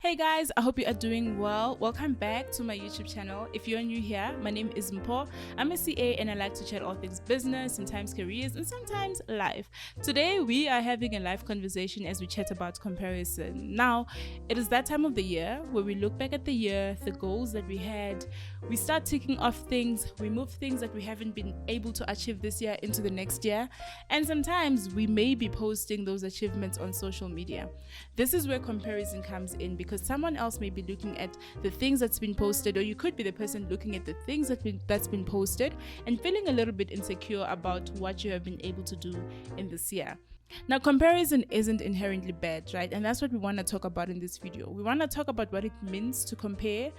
Hey guys, I hope you are doing well. Welcome back to my YouTube channel. If you're new here, my name is Mpho. I'm a CA and I like to chat all things business, sometimes careers, and sometimes life. Today we are having a live conversation as we chat about comparison. Now, it is that time of the year where we look back at the year, the goals that we had, we start ticking off things, we move things that we haven't been able to achieve this year into the next year, and sometimes we may be posting those achievements on social media. This is where comparison comes in because someone else may be looking at the things that's been posted, or you could be the person looking at the things that's been posted and feeling a little bit insecure about what you have been able to do in this year. Now, comparison isn't inherently bad, right? And that's what we want to talk about in this video. We want to talk about what it means to compare,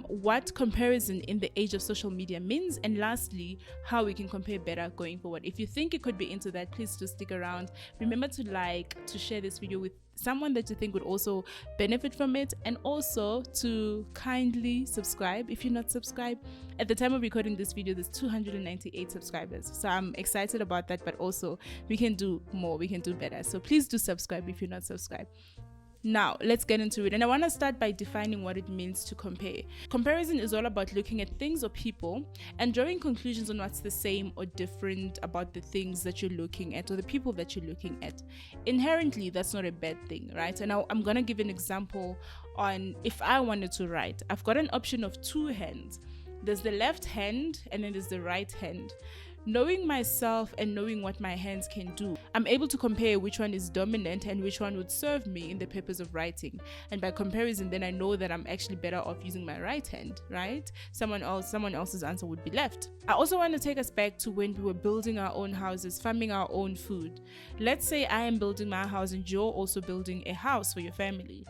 what comparison in the age of social media means, and lastly, how we can compare better going forward. If you think you could be into that, please do stick around. Remember to share this video with someone that you think would also benefit from it, and also to kindly subscribe if you're not subscribed. At the time of recording this video, there's 298 subscribers, so I'm excited about that, but also we can do more, we can do better. So please do subscribe if you're not subscribed. Now, let's get into it. And I want to start by defining what it means to compare. Comparison is all about looking at things or people and drawing conclusions on what's the same or different about the things that you're looking at or the people that you're looking at. Inherently, that's not a bad thing, right? And now I'm going to give an example on if I wanted to write. I've got an option of two hands. There's the left hand and then there's the right hand. Knowing myself and knowing what my hands can do, I'm able to compare which one is dominant and which one would serve me in the purpose of writing. And by comparison, then I know that I'm actually better off using my right hand, right? Someone else's answer would be left. I also want to take us back to when we were building our own houses, farming our own food. Let's say I am building my house and you're also building a house for your family.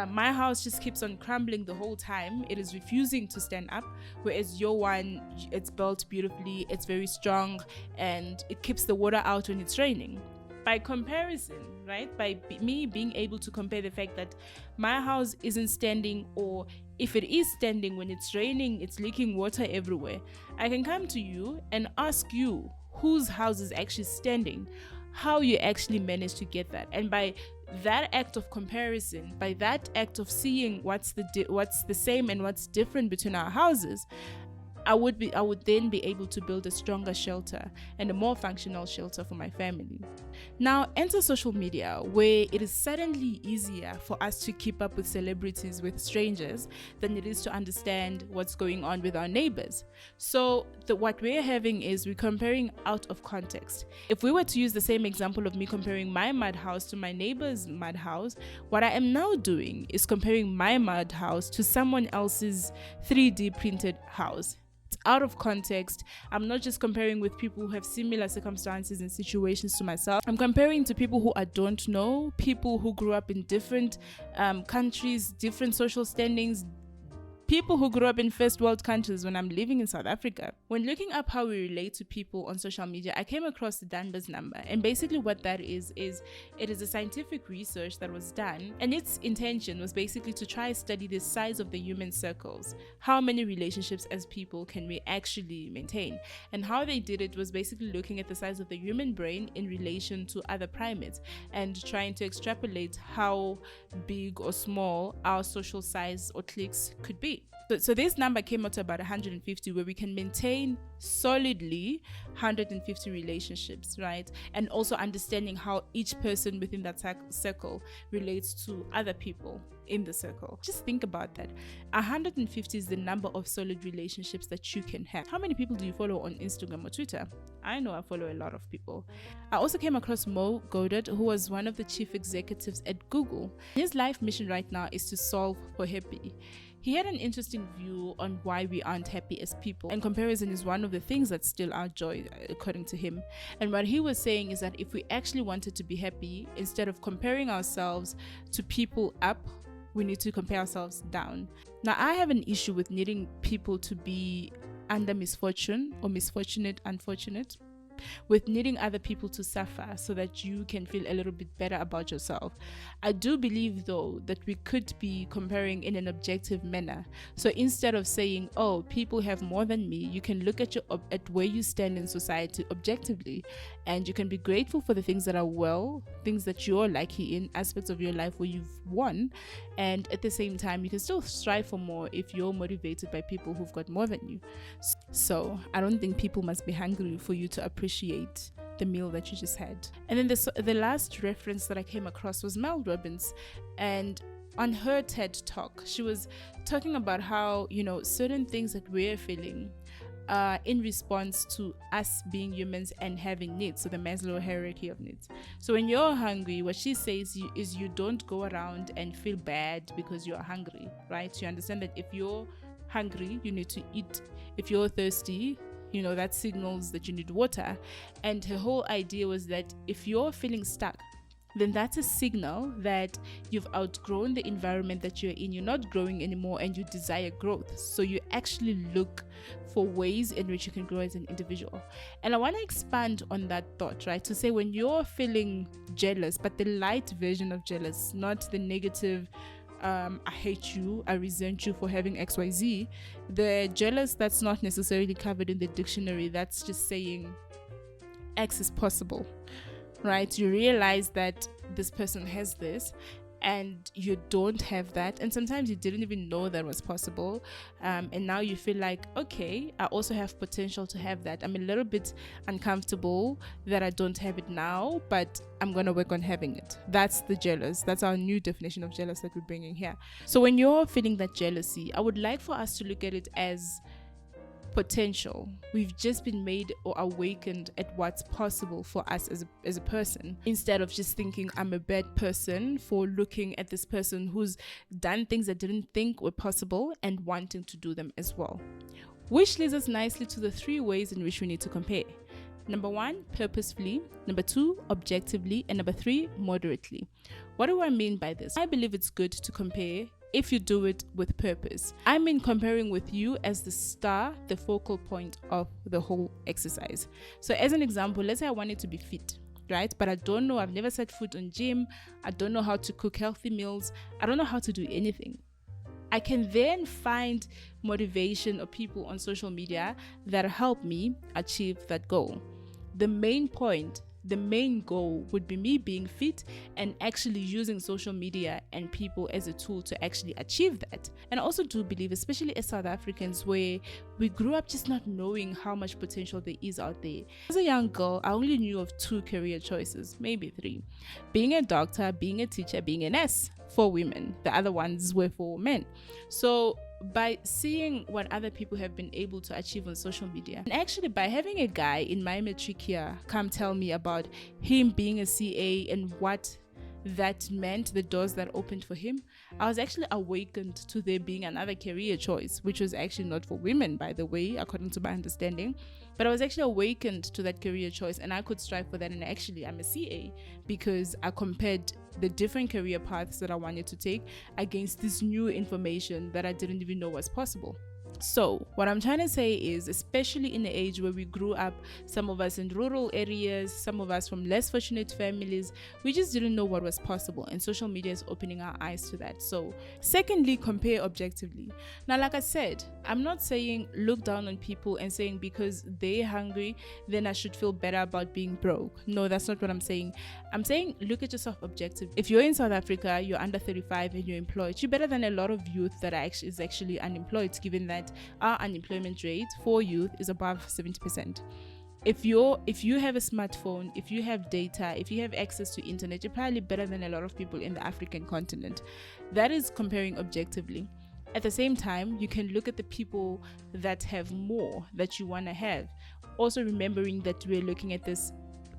My house just keeps on crumbling the whole time. It is refusing to stand up, whereas your one, it's built beautifully, it's very strong, and it keeps the water out when it's raining. By comparison, right, by me being able to compare the fact that my house isn't standing, or if it is standing, when it's raining, it's leaking water everywhere, I can come to you and ask you whose house is actually standing, how you actually managed to get that. And by that act of comparison, by that act of seeing what's the same and what's different between our houses, I would then be able to build a stronger shelter and a more functional shelter for my family. Now, enter social media, where it is suddenly easier for us to keep up with celebrities, with strangers, than it is to understand what's going on with our neighbors. So what we're having is we're comparing out of context. If we were to use the same example of me comparing my mud house to my neighbor's mud house, what I am now doing is comparing my mud house to someone else's 3D printed house. Out of context. I'm not just comparing with people who have similar circumstances and situations to myself. I'm comparing to people who I don't know, people who grew up in different countries, different social standings, people who grew up in first world countries when I'm living in South Africa. When looking up how we relate to people on social media, I came across the Dunbar's number, and basically what that is it is a scientific research that was done, and its intention was basically to try study the size of the human circles. How many relationships as people can we actually maintain? And how they did it was basically looking at the size of the human brain in relation to other primates and trying to extrapolate how big or small our social size or cliques could be. So this number came out to about 150, where we can maintain solidly 150 relationships, right? And also understanding how each person within that circle relates to other people in the circle. Just think about that. 150 is the number of solid relationships that you can have. How many people do you follow on Instagram or Twitter? I know I follow a lot of people. I also came across Mo Godard, who was one of the chief executives at Google. His life mission right now is to solve for happy. He had an interesting view on why we aren't happy as people, and comparison is one of the things that steal our joy, according to him. And what he was saying is that if we actually wanted to be happy, instead of comparing ourselves to people up, we need to compare ourselves down. Now, I have an issue with needing people to be under misfortune or misfortunate, unfortunate. with needing other people to suffer so that you can feel a little bit better about yourself. I do believe though that we could be comparing in an objective manner. So instead of saying, oh, people have more than me, you can look at at where you stand in society objectively, and you can be grateful for the things that are well, things that you're lucky in, aspects of your life where you've won, and at the same time you can still strive for more if you're motivated by people who've got more than you. So I don't think people must be hungry for you to appreciate the meal that you just had. And then the last reference that I came across was Mel Robbins, and on her TED talk she was talking about how, you know, certain things that we're feeling in response to us being humans and having needs, so the Maslow hierarchy of needs. So when you're hungry, what she says is you don't go around and feel bad because you're hungry, right? You understand that if you're hungry, you need to eat. If you're thirsty, you know, that signals that you need water. And her whole idea was that if you're feeling stuck, then that's a signal that you've outgrown the environment that you're in. You're not growing anymore and you desire growth. So you actually look for ways in which you can grow as an individual. And I want to expand on that thought, right? To say when you're feeling jealous, but the light version of jealous, not the negative, I hate you, I resent you for having XYZ. The jealous that's not necessarily covered in the dictionary, that's just saying X is possible. Right? You realize that this person has this and you don't have that, and sometimes you didn't even know that was possible, and now you feel like, okay, I also have potential to have that. I'm a little bit uncomfortable that I don't have it now, but I'm gonna work on having it. That's the jealous. That's our new definition of jealous that we're bringing here. So when you're feeling that jealousy, I would like for us to look at it as potential. We've just been made or awakened at what's possible for us as a person, instead of just thinking I'm a bad person for looking at this person who's done things I didn't think were possible and wanting to do them as well. Which leads us nicely to the 3 ways in which we need to compare. Number 1, purposefully. Number 2, objectively. And number 3, moderately. What do I mean by this? I believe it's good to compare if you do it with purpose. I mean comparing with you as the star, the focal point of the whole exercise. So as an example, let's say I wanted to be fit, right? But I don't know, I've never set foot on gym, I don't know how to cook healthy meals, I don't know how to do anything. I can then find motivation or people on social media that help me achieve that goal. The main point, the main goal would be me being fit and actually using social media and people as a tool to actually achieve that. And I also do believe, especially as South Africans, where we grew up just not knowing how much potential there is out there. As a young girl, I only knew of 2 career choices, maybe 3. Being a doctor, being a teacher, being a nurse for women. The other ones were for men. So by seeing what other people have been able to achieve on social media, and actually by having a guy in my matric here come tell me about him being a CA and what that meant, the doors that opened for him, I was actually awakened to there being another career choice, which was actually not for women, by the way, according to my understanding. But I was actually awakened to that career choice, and I could strive for that. And actually I'm a CA because I compared the different career paths that I wanted to take against this new information that I didn't even know was possible. So what I'm trying to say is, especially in the age where we grew up, some of us in rural areas, some of us from less fortunate families, we just didn't know what was possible, and social media is opening our eyes to that. So secondly, compare objectively. Now, like I said, I'm not saying look down on people and saying because they're hungry then I should feel better about being broke. No, that's not what I'm saying. I'm saying look at yourself objectively. If you're in South Africa, you're under 35 and you're employed, you're better than a lot of youth that is actually unemployed, given that our unemployment rate for youth is above 70%. If you have a smartphone, if you have data, if you have access to internet, you're probably better than a lot of people in the African continent. That is comparing objectively. At the same time, you can look at the people that have more that you want to have, also remembering that we're looking at this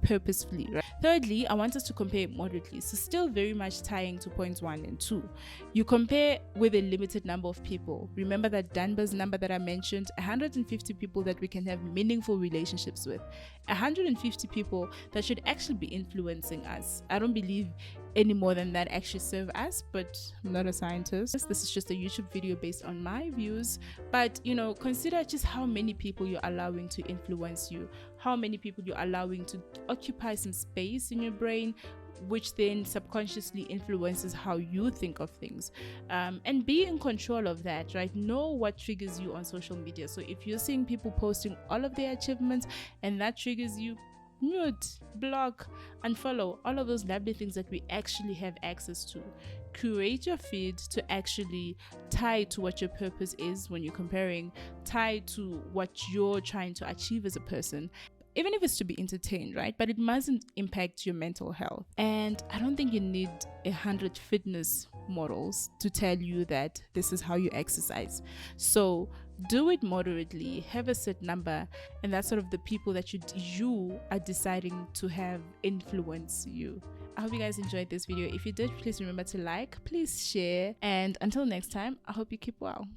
purposefully, right? Thirdly, I want us to compare moderately. So still very much tying to points 1 and 2. You compare with a limited number of people. Remember that Dunbar's number that I mentioned, 150 people that we can have meaningful relationships with. 150 people that should actually be influencing us. I don't believe any more than that actually serve us, but I'm not a scientist. This is just a YouTube video based on my views. But consider just how many people you're allowing to influence you, how many people you're allowing to occupy some space in your brain, which then subconsciously influences how you think of things. And be in control of that, right? Know what triggers you on social media. So if you're seeing people posting all of their achievements and that triggers you, mute, block, unfollow, all of those lovely things that we actually have access to. Curate your feed to actually tie to what your purpose is when you're comparing, tie to what you're trying to achieve as a person, even if it's to be entertained, right? But it mustn't impact your mental health. And I don't think you need 100 fitness models to tell you that this is how you exercise. So do it moderately, have a set number, and that's sort of the people that you are deciding to have influence you. I hope you guys enjoyed this video. If you did, please remember to like, please share, and until next time, I hope you keep well.